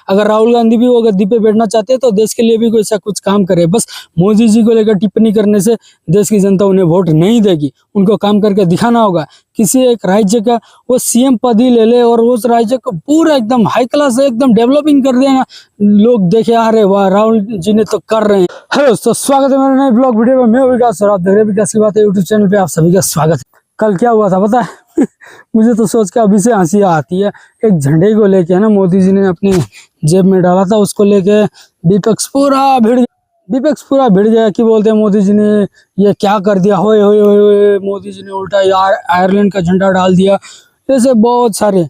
अगर राहुल गांधी भी वो गद्दी पे बैठना चाहते हैं तो देश के लिए भी कोई ऐसा कुछ काम करे। बस मोदी जी को लेकर टिप्पणी करने से देश की जनता उन्हें वोट नहीं देगी। उनको काम करके दिखाना होगा। किसी एक राज्य का वो सीएम पद ही ले ले और उस राज्य को पूरा एकदम हाई क्लास एकदम डेवलपिंग कर देना, लोग देखे अरे वाह राहुल जी ने तो कर रहे हैं। हेलो दोस्तों, स्वागत है मेरे नए ब्लॉग वीडियो में। मैं विकास और आप देख रहे हैं विकास की बातें यूट्यूब चैनल पे। आप सभी का स्वागत है। कल क्या हुआ था पता है? मुझे तो सोच के अभी से हंसी आती है। एक झंडे को लेके ना मोदी जी ने अपनी जेब में डाला था, उसको लेके विपक्ष पूरा भिड़ गया कि बोलते हैं मोदी जी ने ये क्या कर दिया, होए होए होए मोदी जी ने उल्टा आयरलैंड का झंडा डाल दिया। ऐसे बहुत सारे।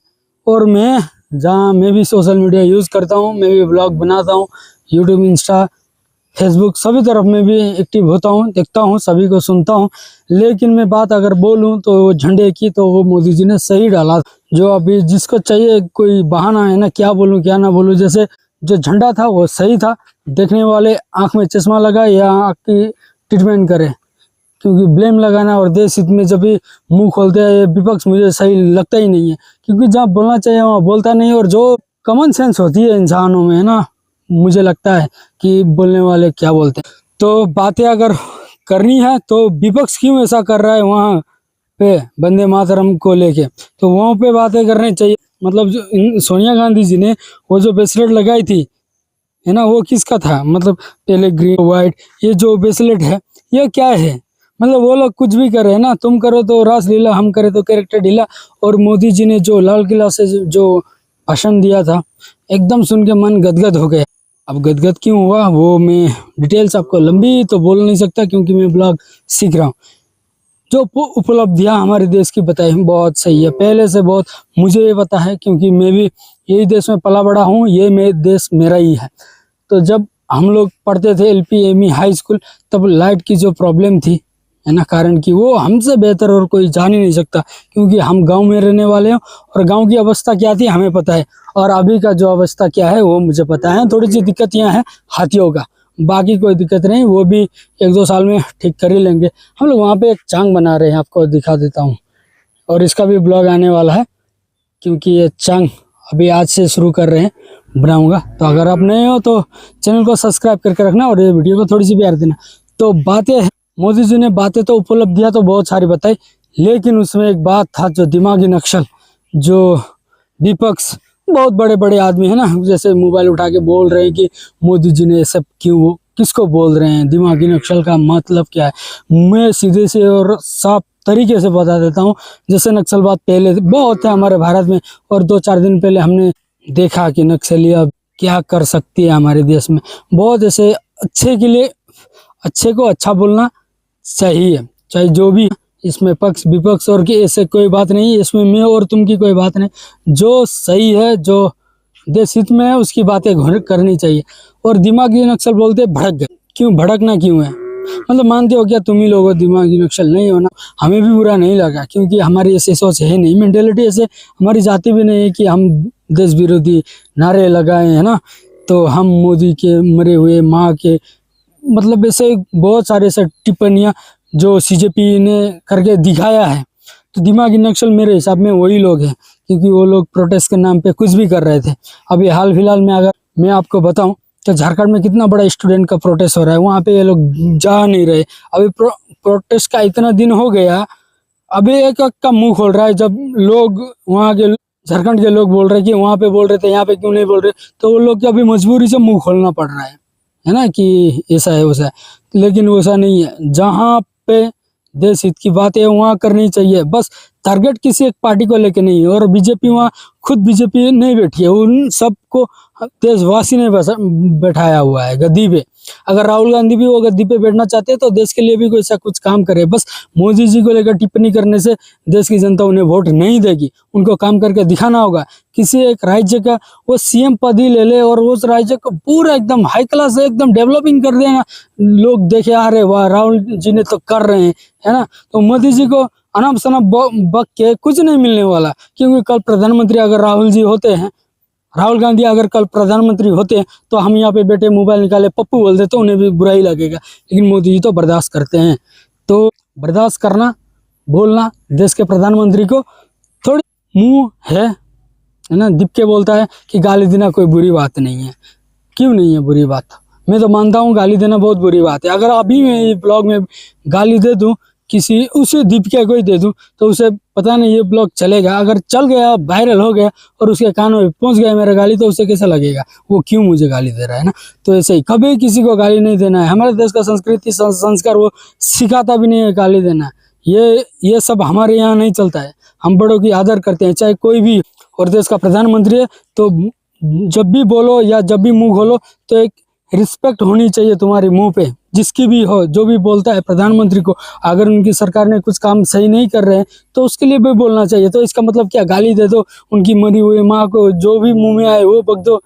और मैं भी सोशल मीडिया यूज़ करता हूँ, मैं भी ब्लॉग बनाता हूँ, यूट्यूब, इंस्टा, फेसबुक सभी तरफ में भी एक्टिव होता हूँ, देखता हूँ, सभी को सुनता हूँ। लेकिन मैं बात अगर बोलूँ तो झंडे की, तो वो मोदी जी ने सही डाला। जो अभी जिसको चाहिए कोई बहाना है ना, क्या बोलूँ क्या ना बोलूँ, जैसे जो झंडा था वो सही था। देखने वाले आंख में चश्मा लगाए या आँख की ट्रीटमेंट करे, क्योंकि ब्लेम लगाना और देश हित में जब भी मुंह खोलते हैं ये विपक्ष, मुझे सही लगता ही नहीं है। क्योंकि जहाँ बोलना चाहिए वहाँ बोलता नहीं, और जो कॉमन सेंस होती है इंसानों में है ना, मुझे लगता है कि बोलने वाले क्या बोलते हैं। तो बातें अगर करनी है तो विपक्ष क्यों ऐसा कर रहा है वहाँ पे वंदे मातरम को लेके, तो वहाँ पे बातें करनी चाहिए। मतलब जो सोनिया गांधी जी ने वो जो ब्रेसलेट लगाई थी है ना, वो किसका था? मतलब पहले ग्रीन व्हाइट, ये जो ब्रेसलेट है ये क्या है? मतलब वो लोग कुछ भी करे ना, तुम करो तो रासलीला, हम करे तो कैरेक्टर ढीला। और मोदी जी ने जो लाल किला से जो भाषण दिया था, एकदम सुन के मन गदगद हो गया। अब गदगद क्यों हुआ वो मैं डिटेल्स आपको लंबी तो बोल नहीं सकता, क्योंकि मैं ब्लॉग सीख रहा हूँ। जो उपलब्धियां हमारे देश की बताई बहुत सही है, पहले से बहुत मुझे ये पता है, क्योंकि मैं भी यही देश में पला बड़ा हूँ, ये देश मेरा ही है। तो जब हम लोग पढ़ते थे LP ME हाई स्कूल, तब लाइट की जो प्रॉब्लम थी है ना, कारण कि वो हमसे बेहतर और कोई जान ही नहीं सकता, क्योंकि हम गांव में रहने वाले हैं और गांव की अवस्था क्या थी हमें पता है, और अभी का जो अवस्था क्या है वो मुझे पता है। थोड़ी सी दिक्कत यहाँ है हाथियों का, बाकी कोई दिक्कत नहीं, वो भी 1-2 साल में ठीक कर ही लेंगे। हम लोग वहाँ पे एक चांग बना रहे हैं, आपको दिखा देता हूँ, और इसका भी ब्लॉग आने वाला है, क्योंकि ये चांग अभी आज से शुरू कर रहे हैं, बनाऊंगा। तो अगर आप नए हो तो चैनल को सब्सक्राइब करके रखना और ये वीडियो को थोड़ी सी प्यार देना। तो बातें, मोदी जी ने बातें तो उपलब्धियां तो बहुत सारी बताई, लेकिन उसमें एक बात था जो दिमागी नक्शल, जो विपक्ष बहुत बड़े बड़े आदमी है ना, जैसे मोबाइल उठा के बोल रहे हैं कि मोदी जी ने सब क्यों, किसको बोल रहे हैं, दिमागी नक्शल का मतलब क्या है। मैं सीधे से और साफ तरीके से बता देता हूँ। जैसे नक्सलवाद पहले बहुत है हमारे भारत में, और 2-4 दिन पहले हमने देखा कि नक्सलिया क्या कर सकती है हमारे देश में। बहुत ऐसे अच्छे के लिए अच्छे को अच्छा बोलना सही है, चाहे जो भी। इसमें पक्ष विपक्ष और की ऐसे कोई बात नहीं, इसमें मैं और तुम की कोई बात नहीं। जो सही है, जो देश हित में है, उसकी बातें करनी चाहिए। और दिमागी नक्सल बोलते भड़क गए, क्यों भड़कना क्यों है? मतलब मानते हो क्या तुम ही लोगों दिमागी नक्सल नहीं होना? हमें भी बुरा नहीं लगा, क्योंकि हमारी ऐसी सोच है नहीं, मेंटेलिटी ऐसे हमारी जाती भी नहीं है कि हम देश विरोधी नारे लगाए है ना, तो हम मोदी के मरे हुए माँ के, मतलब ऐसे बहुत सारे ऐसे टिप्पणियाँ जो CJP ने करके दिखाया है। तो दिमागी नक्सल मेरे हिसाब में वही लोग हैं, क्योंकि वो लोग प्रोटेस्ट के नाम पे कुछ भी कर रहे थे। अभी हाल फिलहाल में अगर मैं आपको बताऊं तो झारखंड में कितना बड़ा स्टूडेंट का प्रोटेस्ट हो रहा है, वहाँ पे ये लोग जा नहीं रहे। अभी प्रोटेस्ट का इतना दिन हो गया, अभी एक का मुंह खोल रहा है। जब लोग वहाँ के झारखंड के लोग बोल रहे कि वहाँ पे बोल रहे थे यहाँ पे क्यों नहीं बोल रहे, तो वो लोग को अभी मजबूरी से मुंह खोलना पड़ रहा है ना, कि ऐसा है वैसा है। लेकिन वैसा नहीं है, जहाँ पे देश हित की बात है वहाँ करनी चाहिए। बस टारगेट किसी एक पार्टी को लेके नहीं है। और बीजेपी वहाँ खुद बीजेपी नहीं बैठी है, उन सबको देशवासी ने बैठाया हुआ है गद्दी पे। अगर राहुल गांधी भी वो गद्दी पे बैठना चाहते हैं तो देश के लिए भी कोई ऐसा कुछ काम करे। बस मोदी जी को लेकर टिप्पणी करने से देश की जनता उन्हें वोट नहीं देगी। उनको काम करके दिखाना होगा। किसी एक राज्य का वो CM पद ही ले ले और उस राज्य को पूरा एकदम हाई क्लास एकदम डेवलपिंग कर देना, लोग देखे अरे वाह राहुल जी ने तो कर रहे हैं है ना। तो मोदी जी को अनाप शनाप बक के कुछ नहीं मिलने वाला, क्योंकि कल प्रधानमंत्री अगर राहुल जी होते हैं, राहुल गांधी अगर कल प्रधानमंत्री होते हैं, तो हम यहाँ पे बैठे मोबाइल निकाले पप्पू बोल दे तो उन्हें भी बुरा ही लगेगा। लेकिन मोदी जी तो बर्दाश्त करते हैं। तो बर्दाश्त करना, बोलना, देश के प्रधानमंत्री को थोड़ी मुंह है है ना। दीप के बोलता है कि गाली देना कोई बुरी बात नहीं है। क्यों नहीं है बुरी बात? मैं तो मानता हूँ गाली देना बहुत बुरी बात है। अगर अभी मैं ये ब्लॉग में गाली दे दूँ किसी, उसे दीपिका को ही दे दूँ, तो उसे पता नहीं ये ब्लॉग चलेगा। अगर चल गया, वायरल हो गया और उसके कानों में पहुंच गया मेरा गाली, तो उसे कैसा लगेगा, वो क्यों मुझे गाली दे रहा है ना। तो ऐसे ही कभी किसी को गाली नहीं देना है। हमारे देश का संस्कृति संस्कार वो सिखाता भी नहीं है गाली देना। ये सब हमारे यहाँ नहीं चलता है। हम बड़ों की आदर करते हैं, चाहे कोई भी। और देश का प्रधानमंत्री है तो जब भी बोलो या जब भी मुंह खोलो तो एक रिस्पेक्ट होनी चाहिए तुम्हारे मुंह पे, जिसकी भी हो। जो भी बोलता है प्रधानमंत्री को, अगर उनकी सरकार ने कुछ काम सही नहीं कर रहे हैं तो उसके लिए भी बोलना चाहिए। तो इसका मतलब क्या, गाली दे दो उनकी मरी हुई माँ को, जो भी मुंह में आए वो बक दो।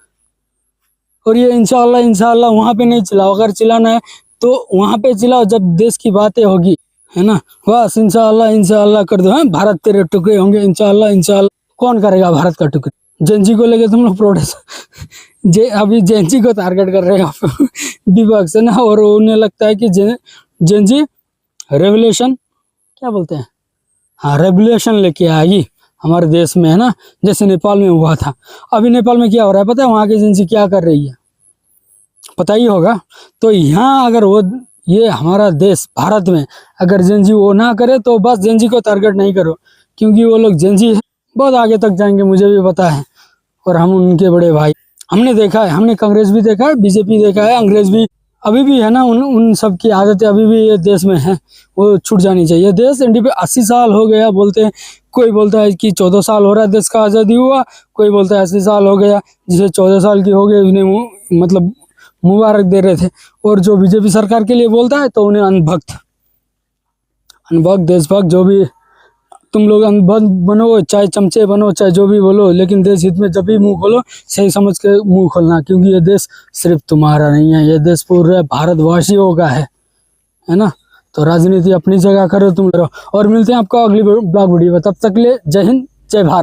और ये इंशाल्लाह वहां पे नहीं चिल्लाओ। अगर चिल्लाना है तो वहां पे चिल्लाओ जब देश की बातें होगी, है ना। बस इंशाल्लाह कर दो। भारत तेरे टुकड़े होंगे, इंशाल्लाह। कौन करेगा भारत का टुकड़े? जेएनजी को लेके तुम लोग प्रोटेस्ट अभी जेएनजी को टारगेट कर रहे हो विपक्ष, है ना। और उन्हें लगता है कि जेएनजी रेवोल्यूशन, क्या बोलते हैं, हाँ, रेवोल्यूशन लेके आएगी हमारे देश में, है ना। जैसे नेपाल में हुआ था। अभी नेपाल में क्या हो रहा है पता है? वहाँ की जेएनजी क्या कर रही है, पता ही होगा। तो यहाँ अगर वो, ये हमारा देश भारत में अगर जेएनजी वो ना करे तो बस जेएनजी को टारगेट नहीं करो, क्योंकि वो लोग जेएनजी बहुत आगे तक जाएंगे, मुझे भी पता है। और हम उनके बड़े भाई, हमने देखा है, हमने कांग्रेस भी देखा है, बीजेपी देखा है, अंग्रेज भी अभी भी, है ना। उन सब की आदतें अभी भी ये देश में है, वो छूट जानी चाहिए। देश 80 साल हो गया बोलते हैं। कोई बोलता है कि 14 साल हो रहा है देश का आज़ादी हुआ, कोई बोलता है 80 साल हो गया। जिसे 14 साल की हो गई उन्हें मतलब मुबारक दे रहे थे। और जो बीजेपी सरकार के लिए बोलता है तो उन्हें अनभक्त देशभक्त, जो भी तुम लोग अनबन बनो, चाहे चमचे बनो, चाहे जो भी बोलो, लेकिन देश हित में जब भी मुंह खोलो सही समझ के मुंह खोलना, क्योंकि ये देश सिर्फ तुम्हारा नहीं है, ये देश पूरे भारतवासियों का है ना। तो राजनीति अपनी जगह करो तुम करो। और मिलते हैं आपको अगली ब्लॉग वीडियो में, तब तक के लिए जय हिंद, जय भारत।